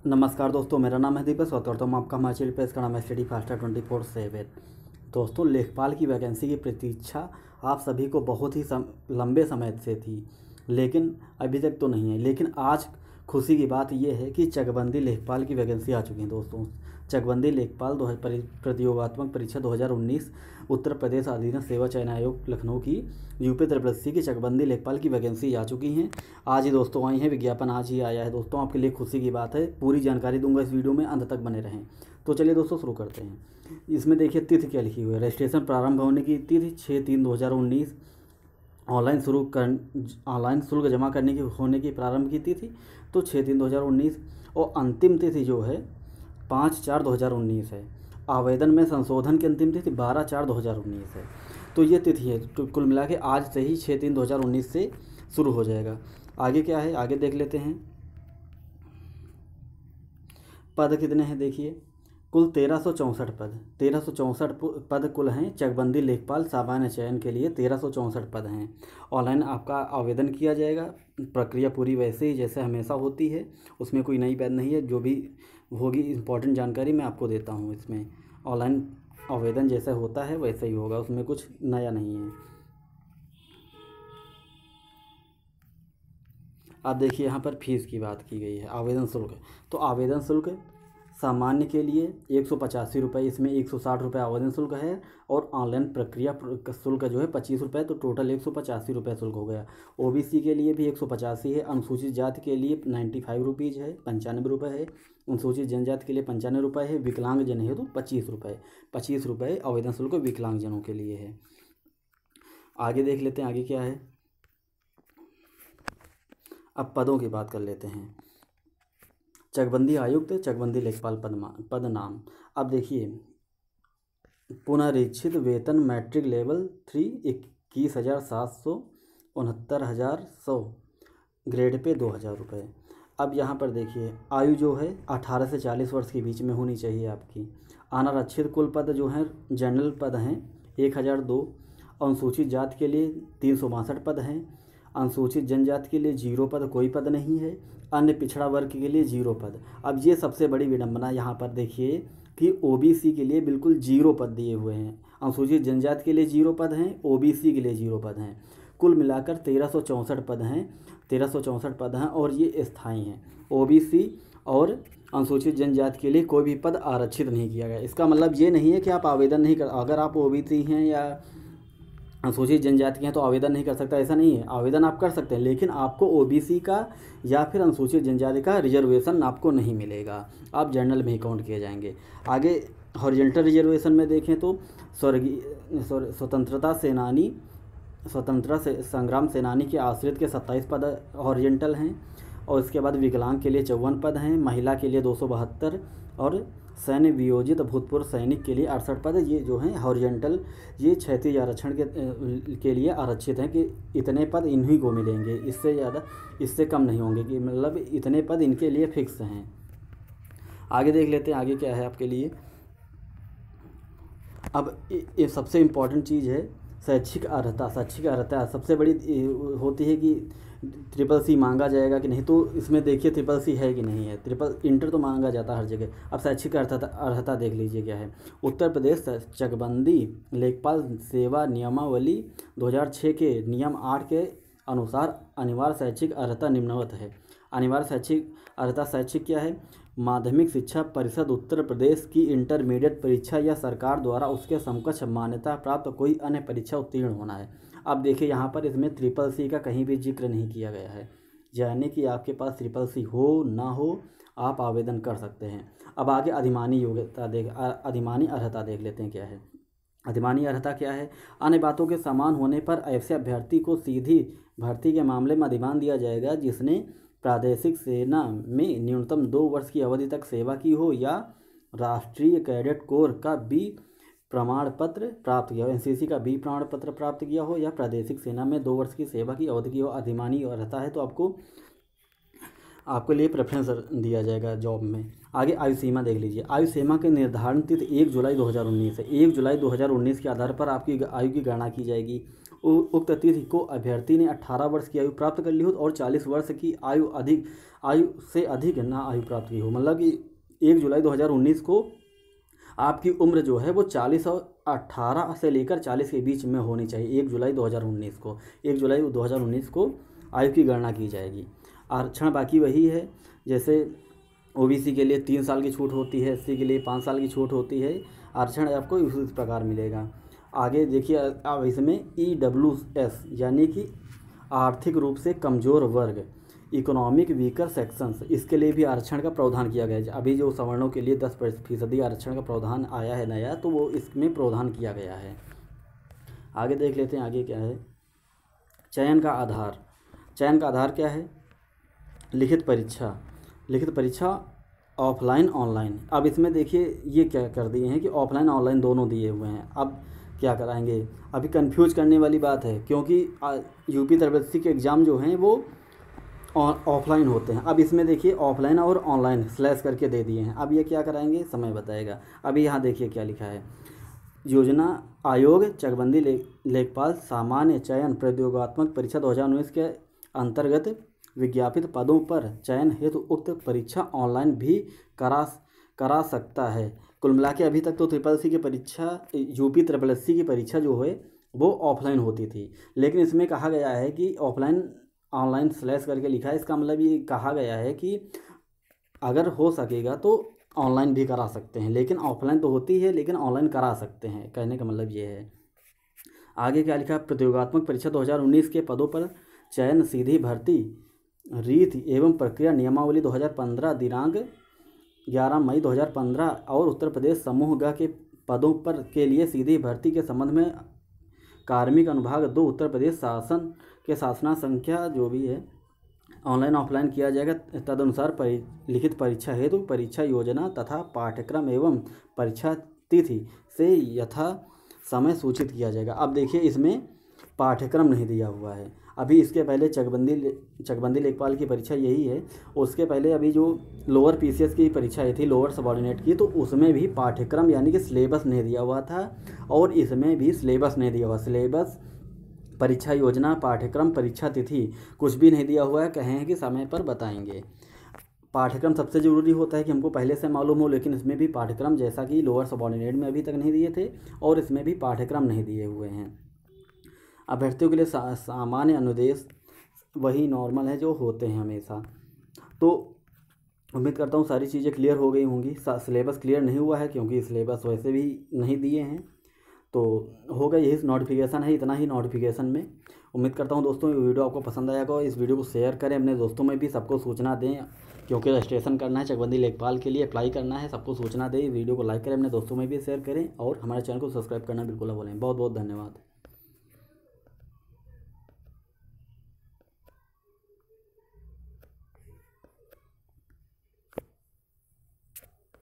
नमस्कार दोस्तों, मेरा नाम है दीपक। स्वागत करता हूँ आपका हमारे चैनल पर। इसका नाम है स्टडी फास्टर 24/7। दोस्तों, लेखपाल की वैकेंसी की प्रतीक्षा आप सभी को बहुत ही लंबे समय से थी, लेकिन अभी तक तो नहीं है। लेकिन आज खुशी की बात यह है कि चकबंदी लेखपाल की वैकेंसी आ चुकी है। दोस्तों, चकबंदी लेखपाल प्रतियोगात्मक परीक्षा 2019 उत्तर प्रदेश अधीनस्थ सेवा चयन आयोग लखनऊ की UP-SSC की चकबंदी लेखपाल की वैकेंसी आ चुकी हैं। आज ही दोस्तों आई है, विज्ञापन आज ही आया है। दोस्तों, आपके लिए खुशी की बात है। पूरी जानकारी दूंगा इस वीडियो में, अंत तक बने रहें। तो चलिए दोस्तों शुरू करते हैं। इसमें देखिए तिथि क्या लिखी हुई है। रजिस्ट्रेशन प्रारंभ होने की तिथि 6/3/2019। ऑनलाइन शुल्क जमा करने की होने की प्रारंभ की तिथि तो 6/3/2019, और अंतिम तिथि जो है 5/4/2019 है। आवेदन में संशोधन की अंतिम तिथि 12/4/2019 है। तो ये तिथि है। तो कुल मिला के आज से ही 6/3/2019 से शुरू हो जाएगा। आगे क्या है, आगे देख लेते हैं। पद कितने हैं देखिए, कुल 1364 पद। 1364 पद कुल हैं। चकबंदी लेखपाल सामान्य चयन के लिए 1364 पद हैं। ऑनलाइन आपका आवेदन किया जाएगा। प्रक्रिया पूरी वैसे ही जैसे हमेशा होती है, उसमें कोई नई बात नहीं है। जो भी होगी इम्पोर्टेंट जानकारी मैं आपको देता हूँ। इसमें ऑनलाइन आवेदन जैसा होता है वैसे ही होगा, उसमें कुछ नया नहीं है। अब देखिए यहाँ पर फीस की बात की गई है। आवेदन शुल्क, तो आवेदन शुल्क सामान्य के लिए 185 रुपये, इसमें 160 रुपये आवेदन शुल्क है, और ऑनलाइन प्रक्रिया शुल्क जो है 25 रुपये, तो टोटल 185 रुपये शुल्क हो गया। OBC के लिए भी 185 है। अनुसूचित जाति के लिए 95 रुपीज़ है, 95 रुपये है। अनुसूचित जनजाति के लिए 95 रुपये है। विकलांगजन है तो 25 रुपये, 25 रुपये आवेदन शुल्क विकलांगजनों के लिए है। आगे देख लेते हैं, आगे क्या है। अब पदों की बात कर लेते हैं। चकबंदी आयुक्त, चकबंदी लेखपाल पद नाम। अब देखिए, पुनरीक्षित वेतन मैट्रिक लेवल 3 21,700, 69,100, ग्रेड पे 2,000 रुपये। अब यहाँ पर देखिए, आयु जो है 18 से 40 वर्ष के बीच में होनी चाहिए आपकी। अनारक्षित कुल पद जो हैं जनरल पद हैं 1002। अनुसूचित जाति के लिए 362 पद हैं। अनुसूचित जनजाति के लिए 0 पद, कोई पद नहीं है। अन्य पिछड़ा वर्ग के लिए 0 पद। अब ये सबसे बड़ी विडंबना यहाँ पर देखिए कि OBC के लिए बिल्कुल 0 पद दिए हुए हैं। अनुसूचित जनजाति के लिए 0 पद हैं, OBC के लिए 0 पद हैं। कुल मिलाकर 1364 पद हैं। 1364 पद हैं और ये स्थायी हैं। OBC और अनुसूचित जनजाति के लिए कोई भी पद आरक्षित नहीं किया गया। इसका मतलब ये नहीं है कि आप आवेदन नहीं कर, अगर आप OBC हैं या अनुसूचित जनजाति हैं तो आवेदन नहीं कर सकता, ऐसा नहीं है। आवेदन आप कर सकते हैं, लेकिन आपको OBC का या फिर अनुसूचित जनजाति का रिजर्वेशन आपको नहीं मिलेगा। आप जनरल में ही काउंट किए जाएंगे। आगे हॉरिजॉन्टल रिजर्वेशन में देखें तो स्वतंत्रता संग्राम सेनानी के आश्रित के 27 पद हॉरिजॉन्टल हैं, और इसके बाद विकलांग के लिए 54 पद हैं। महिला के लिए 272, और सैन्य वियोजित भूतपूर्व सैनिक के लिए 68 पद। ये जो हैं हॉरिजॉन्टल, ये क्षैतिज आरक्षण के लिए आरक्षित हैं कि इतने पद इन्हीं को मिलेंगे, इससे ज़्यादा इससे कम नहीं होंगे, कि मतलब इतने पद इनके लिए फिक्स हैं। आगे देख लेते हैं, आगे क्या है आपके लिए। अब ये सबसे इम्पॉर्टेंट चीज़ है शैक्षिक अर्हता। शैक्षिक अर्हता सबसे बड़ी होती है कि CCC मांगा जाएगा कि नहीं। तो इसमें देखिए CCC है कि नहीं है। इंटर तो मांगा जाता है हर जगह। अब शैक्षिक अर्हता देख लीजिए क्या है। उत्तर प्रदेश चकबंदी लेखपाल सेवा नियमावली 2006 के नियम 8 के अनुसार अनिवार्य शैक्षिक अर्हता निम्नवत है। अनिवार्य शैक्षिक अर्हता शैक्षिक क्या है। माध्यमिक शिक्षा परिषद उत्तर प्रदेश की इंटरमीडिएट परीक्षा या सरकार द्वारा उसके समकक्ष मान्यता प्राप्त कोई अन्य परीक्षा उत्तीर्ण होना है। अब देखिए यहाँ पर इसमें CCC का कहीं भी जिक्र नहीं किया गया है, यानी कि आपके पास CCC हो ना हो आप आवेदन कर सकते हैं। अब आगे अधिमानी अर्हता देख लेते हैं क्या है। अधिमानी अर्हता क्या है। अन्य बातों के समान होने पर ऐसे अभ्यर्थी को सीधी भर्ती के मामले में अधिमान दिया जाएगा जिसने प्रादेशिक सेना में न्यूनतम 2 वर्ष की अवधि तक सेवा की हो, या राष्ट्रीय कैडेट कोर का B प्रमाण पत्र प्राप्त किया हो, NCC का B प्रमाण पत्र प्राप्त किया हो, या प्रादेशिक सेना में 2 वर्ष की सेवा की अवधि की हो। अधिमानी रहता है तो आपके लिए प्रेफरेंस दिया जाएगा जॉब में। आगे आयु सीमा देख लीजिए। आयु सीमा के निर्धारण तिथि 1 जुलाई 2019 है। 1 जुलाई 2019 के आधार पर आपकी आयु की गणना की जाएगी। उक्त तिथि को अभ्यर्थी ने 18 वर्ष की आयु प्राप्त कर ली हो और 40 वर्ष की आयु से अधिक ना आयु प्राप्त की हो। मतलब कि 1 जुलाई 2019 को आपकी उम्र जो है वो 40 और 18 से लेकर 40 के बीच में होनी चाहिए। 1 जुलाई 2019 को 1 जुलाई 2019 को आयु की गणना की जाएगी। आरक्षण बाकी वही है, जैसे ओबीसी के लिए 3 साल की छूट होती है, एससी के लिए 5 साल की छूट होती है। आरक्षण आपको इस प्रकार मिलेगा। आगे देखिए अब इसमें EWS यानी कि आर्थिक रूप से कमज़ोर वर्ग, इकोनॉमिक वीकर सेक्शंस, इसके लिए भी आरक्षण का प्रावधान किया गया है। अभी जो सवर्णों के लिए 10% आरक्षण का प्रावधान आया है नया, तो वो इसमें प्रावधान किया गया है। आगे देख लेते हैं आगे क्या है। चयन का आधार क्या है? लिखित परीक्षा ऑफलाइन ऑनलाइन। अब इसमें देखिए ये क्या कर दिए हैं कि ऑफलाइन ऑनलाइन दोनों दिए हुए हैं। अब क्या कराएंगे? अभी कंफ्यूज करने वाली बात है, क्योंकि यूपी तरबेसी के एग्ज़ाम जो हैं वो ऑफलाइन होते हैं। अब इसमें देखिए ऑफलाइन और ऑनलाइन स्लैश करके दे दिए हैं। अब ये क्या कराएंगे समय बताएगा। अभी यहाँ देखिए क्या लिखा है। योजना आयोग चकबंदी लेखपाल सामान्य चयन प्रयोगात्मक परीक्षा 2019 के अंतर्गत विज्ञापित पदों पर चयन हेतु उक्त परीक्षा ऑनलाइन भी करा सकता है। कुल मिला के अभी तक तो SSC की परीक्षा, यूपी SSC की परीक्षा जो है वो ऑफलाइन होती थी, लेकिन इसमें कहा गया है कि ऑफलाइन ऑनलाइन स्लैश करके लिखा है। इसका मतलब ये कहा गया है कि अगर हो सकेगा तो ऑनलाइन भी करा सकते हैं, लेकिन ऑफलाइन तो होती है लेकिन ऑनलाइन करा सकते हैं, कहने का मतलब ये है। आगे क्या लिखा? प्रतियोगात्मक परीक्षा 2019 के पदों पर चयन सीधी भर्ती रीति एवं प्रक्रिया नियमावली 2015 दिनांक 11 मई 2015 और उत्तर प्रदेश समूह ग के पदों पर के लिए सीधी भर्ती के संबंध में कार्मिक अनुभाग 2 उत्तर प्रदेश शासन के शासना संख्या जो भी है ऑनलाइन ऑफलाइन किया जाएगा। तदनुसार लिखित परीक्षा हेतु परीक्षा योजना तथा पाठ्यक्रम एवं परीक्षा तिथि से यथा समय सूचित किया जाएगा। अब देखिए इसमें पाठ्यक्रम नहीं दिया हुआ है। अभी इसके पहले चकबंदी लेखपाल की परीक्षा यही है। उसके पहले अभी जो लोअर PCS की परीक्षा आई थी, लोअर सबऑर्डिनेट की, तो उसमें भी पाठ्यक्रम यानी कि सिलेबस नहीं दिया हुआ था, और इसमें भी सिलेबस नहीं दिया हुआ। सिलेबस, परीक्षा योजना, पाठ्यक्रम, परीक्षा तिथि कुछ भी नहीं दिया हुआ है। कहे हैं कि समय पर बताएंगे। पाठ्यक्रम सबसे ज़रूरी होता है कि हमको पहले से मालूम हो, लेकिन इसमें भी पाठ्यक्रम जैसा कि लोअर सबऑर्डिनेट में अभी तक नहीं दिए थे, और इसमें भी पाठ्यक्रम नहीं दिए हुए हैं। अभ्यर्थियों के लिए सामान्य अनुदेश वही नॉर्मल है जो होते हैं हमेशा। तो उम्मीद करता हूँ सारी चीज़ें क्लियर हो गई होंगी। सिलेबस क्लियर नहीं हुआ है क्योंकि सिलेबस वैसे भी नहीं दिए हैं, तो होगा यही नोटिफिकेशन है, इतना ही नोटिफिकेशन में। उम्मीद करता हूँ दोस्तों ये वीडियो आपको पसंद आएगा, और इस वीडियो को शेयर करें अपने दोस्तों में भी, सबको सूचना दें, क्योंकि रजिस्ट्रेशन करना है चकबंदी लेखपाल के लिए, अप्लाई करना है, सबको सूचना दें। वीडियो को लाइक करें, अपने दोस्तों में भी शेयर करें, और हमारे चैनल को सब्सक्राइब करना बिल्कुल ना भूलें। बहुत बहुत धन्यवाद।